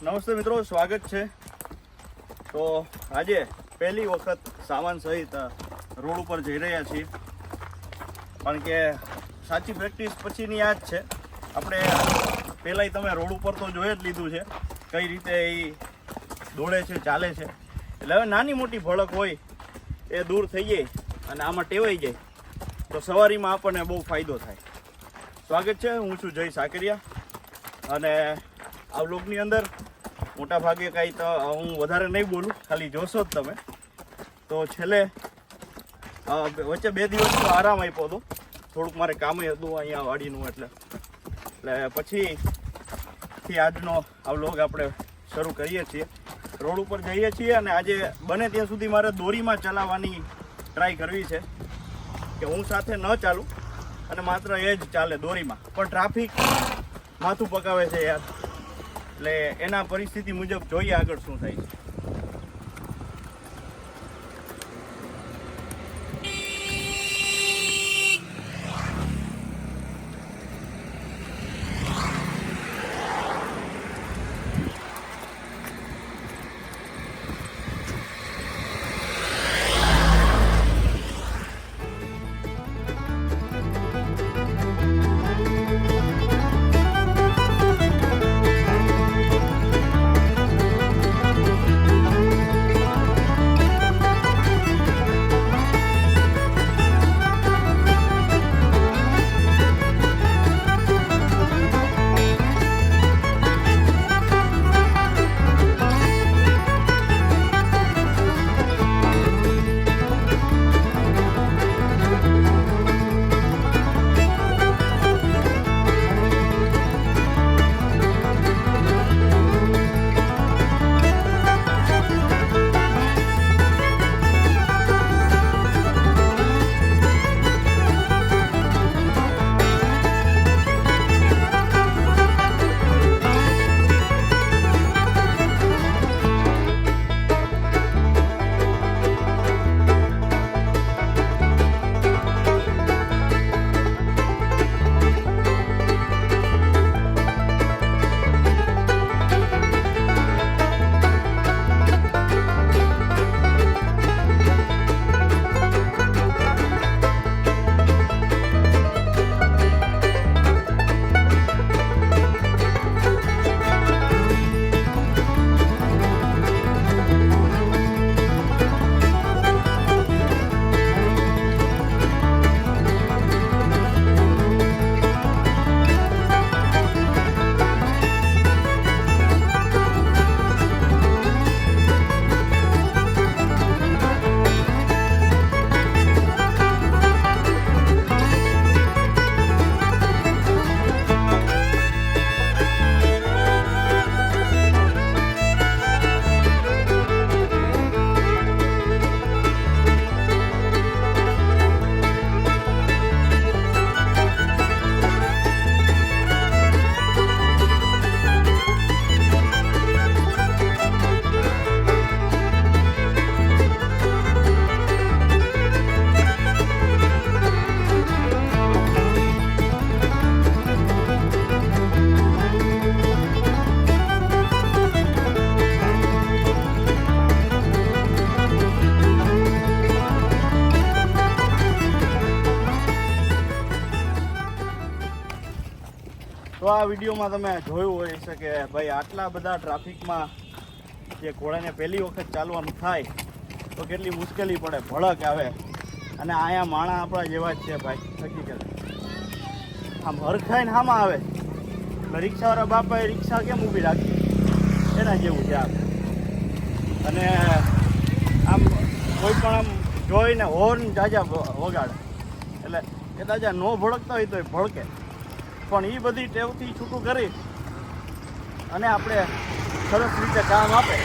નમસ્તે મિત્રો, સ્વાગત છે. તો આજે પહેલી વખત સામાન સહિત રોડ ઉપર જઈ રહ્યા છીએ, કારણ કે સાચી પ્રેક્ટિસ પછીની આ જ છે. આપણે પહેલાંય તમે રોડ ઉપર તો જોઈ જ લીધું છે કઈ રીતે એ દોડે છે, ચાલે છે. એટલે હવે નાની મોટી ભડક હોય એ દૂર થઈ જાય અને આમાં ટેવાઈ જાય તો સવારીમાં આપણને બહુ ફાયદો થાય. સ્વાગત છે, હું છું જય સાકરિયા અને આ વ્લોગની અંદર મોટા ભાગે કાંઈ તો હું વધારે નહીં બોલું, ખાલી જોશો જ તમે. તો છેલ્લે વચ્ચે 2 દિવસનો આરામ આપ્યો હતો, થોડુંક મારે કામે હતું અહીંયા વાડીનું, એટલે પછીથી આજનો આ વ્લોગ આપણે શરૂ કરીએ છીએ. રોડ ઉપર જઈએ છીએ અને આજે બને ત્યાં સુધી મારે દોરીમાં ચલાવવાની ટ્રાય કરવી છે કે હું સાથે ન ચાલું અને માત્ર એ જ ચાલે દોરીમાં. પણ ટ્રાફિક માથું પકાવે છે યાર, એટલે એના પરિસ્થિતિ મુજબ જોઈએ આગળ શું થાય છે. તો આ વિડીયોમાં તમે જોયું હોય છે કે ભાઈ આટલા બધા ટ્રાફિકમાં જે ઘોડાને પહેલી વખત ચાલવાનું થાય તો કેટલી મુશ્કેલી પડે, ભડક આવે. અને અહીંયા માણા આપણા જેવા જ છે ભાઈ, હકીકત આમ હરખાઈને હામાં આવે એટલે રિક્ષાવાળા બાપાએ રિક્ષા કેમ ઊભી રાખી એના જેવું છે આમ. અને આમ કોઈ પણ આમ જોઈને હોર્ન જાજા વગાડે, એટલે એ તાજા ન ભડકતા હોય તો એ ભડકે. પણ એ બધી ટેવથી છૂટું કરી અને આપણે સરસ રીતે કામ આપે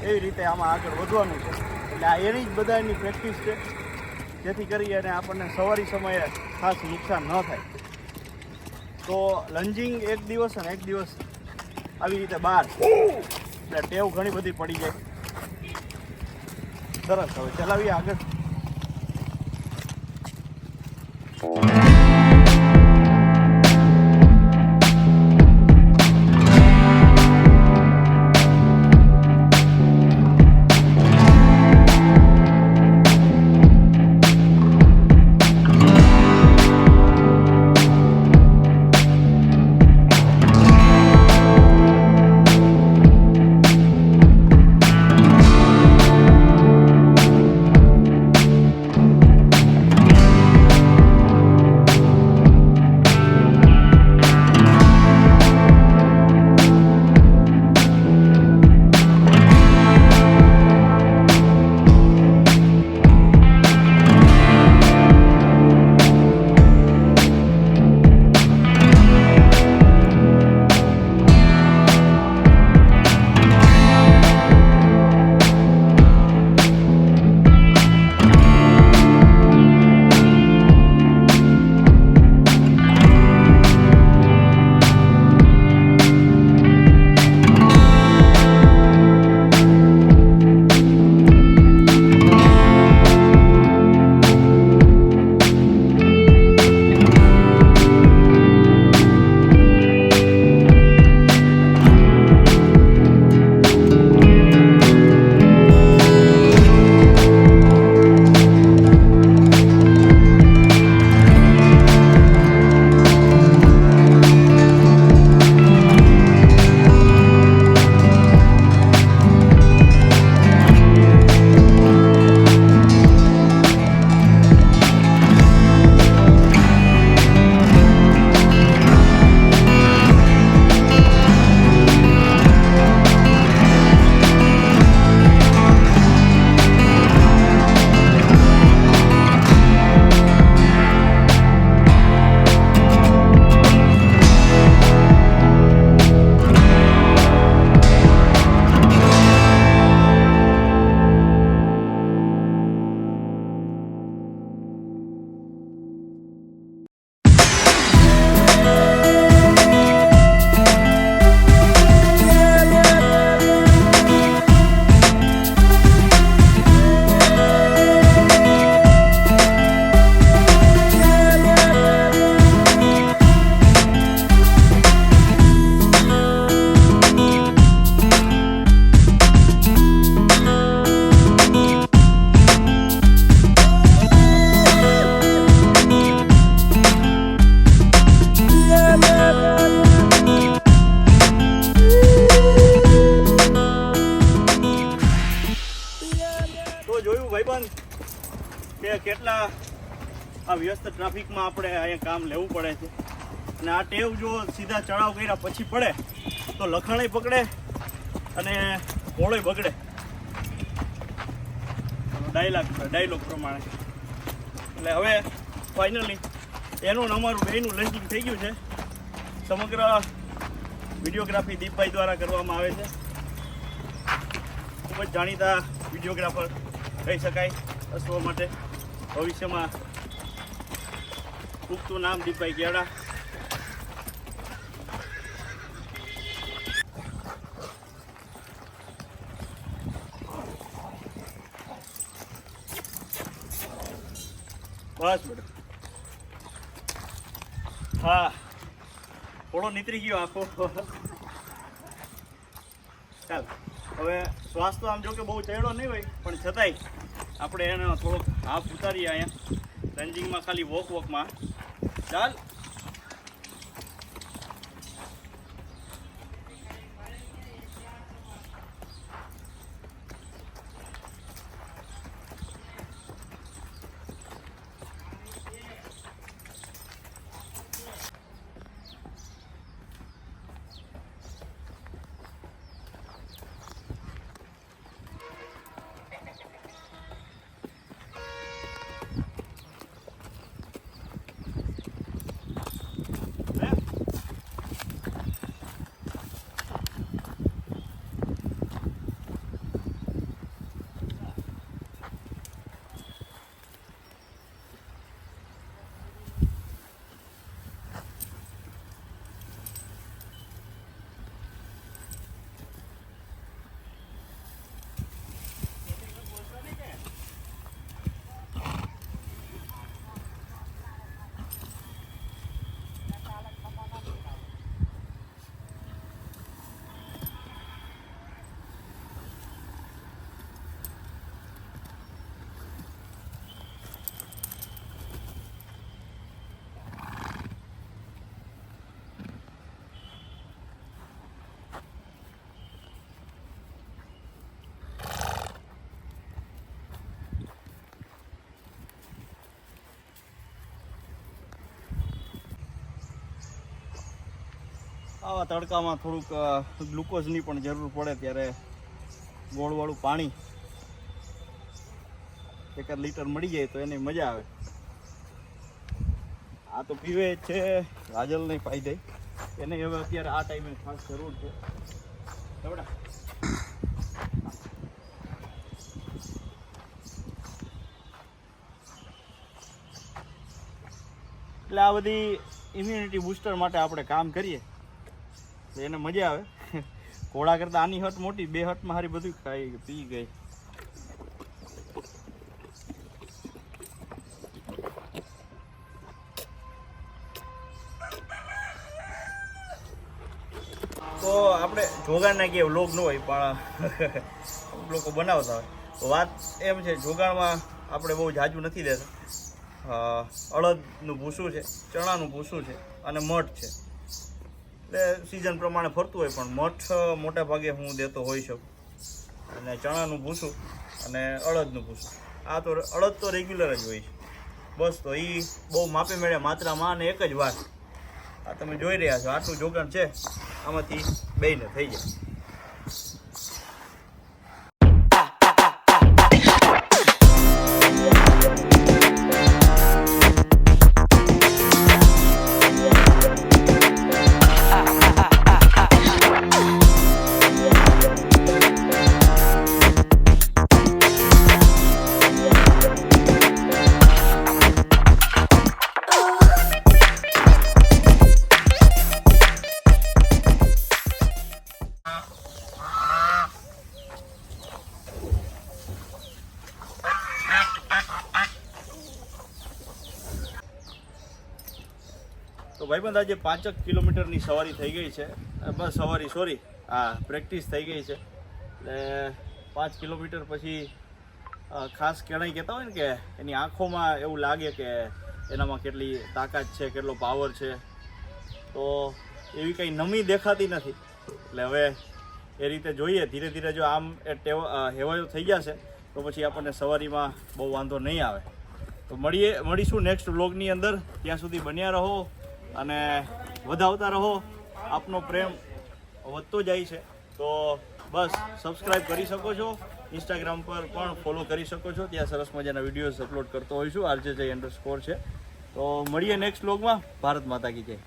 એવી રીતે આમાં આગળ વધવાનું છે. એટલે આ એની જ બધાની પ્રેક્ટિસ છે, જેથી કરી અને આપણને સવારી સમયે ખાસ નુકસાન ન થાય. તો લંજિંગ એક દિવસ અને એક દિવસ આવી રીતે બહાર, એટલે ટેવ ઘણી બધી પડી જાય. સરસ, હવે ચલાવીએ આગળ. કેટલા આ વ્યસ્ત ટ્રાફિકમાં આપણે અહીંયા કામ લેવું પડે છે. અને આ ટેવ જો સીધા ચડાવ કર્યા પછી પડે તો લખાણે પકડે અને ઘોડો બગડે. ડાયલોગ પ્રમાણે. એટલે હવે ફાઇનલી એનું અમારું બેનું લેન્ડિંગ થઈ ગયું છે. સમગ્ર વિડીયોગ્રાફી દીપભાઈ દ્વારા કરવામાં આવે છે. ખૂબ જ જાણીતા વિડીયોગ્રાફર કહી શકાય અશ્વ માટે. ભવિષ્યમાં ઉગતું નામ દીપભાઈ ગેડા. બસ બેટા. હા, થોડો નીતરી ગયો આખો. ચાલ હવે શ્વાસ તો આમ જો કે બહુ ચડ્યો નહીં હોય, પણ છતાંય આપણે એને થોડોક હાફ ઉતારીએ અહીંયા રનિંગમાં, ખાલી વોકમાં. ચાલ આવા તડકામાં થોડુંક ગ્લુકોઝની પણ જરૂર પડે ત્યારે ગોળવાળું પાણી 1 લીટર મળી જાય તો એની મજા આવે. આ તો પીવે છે રાજલ નહીં ફાયદે, એને હવે અત્યારે આ ટાઈમે ખાસ જરૂર છે. બરાબર. એટલે આ બધી ઇમ્યુનિટી બૂસ્ટર માટે આપણે કામ કરીએ એને મજા આવે. ઘોડા કરતા આની હટ મોટી, 2 હટમાં હારી બધું ખાઈ પી ગઈ. તો આપણે જોગાણના કે વ્લોગ ન હોય પણ લોકો બનાવતા હોય. તો વાત એમ છે, જોગાણમાં આપણે બહુ જાજુ નથી દેતા. અડદનું ભૂસું છે, ચણાનું ભૂસું છે અને મઠ છે. એટલે સિઝન પ્રમાણે ફરતું હોય, પણ મઠ મોટા ભાગે હું દેતો હોઈ શકું, અને ચણાનું ભૂસું અને અડદનું ભૂસું. આ તો અડદ તો રેગ્યુલર જ હોય છે બસ. તો એ બહુ માપે મેળે માત્રામાં અને એક જ વાર. આ તમે જોઈ રહ્યા છો આટલું જોગાણ છે, આમાંથી બેયને થઈ જાય. તો ભાઈબંધ આજે 5 કિલોમીટરની સવારી થઈ ગઈ છે. બસ સવારી સોરી પ્રેક્ટિસ થઈ ગઈ છે. એટલે 5 કિલોમીટર પછી ખાસ કેણાઈ કહેતા હોય ને કે એની આંખોમાં એવું લાગે કે એનામાં કેટલી તાકાત છે, કેટલો પાવર છે. તો એવી કંઈ નમી દેખાતી નથી. એટલે હવે એ રીતે જોઈએ, ધીરે ધીરે જો આમ હેવાયો થઈ જશે તો પછી આપણને સવારીમાં બહુ વાંધો નહીં આવે. તો મળીશું નેક્સ્ટ વ્લોગની અંદર. ત્યાં સુધી બન્યા રહો અને વધાવતા રહો. આપનો પ્રેમ વધતો જાય છે તો બસ સબસ્ક્રાઈબ કરી શકો છો. ઇન્સ્ટાગ્રામ પર પણ ફોલો કરી શકો છો. ત્યાં સરસ મજાના વિડીયોઝ અપલોડ કરતો હોઈશું. RJJ_છે. તો મળીએ નેક્સ્ટ વ્લોગમાં. ભારત માતા કી જય.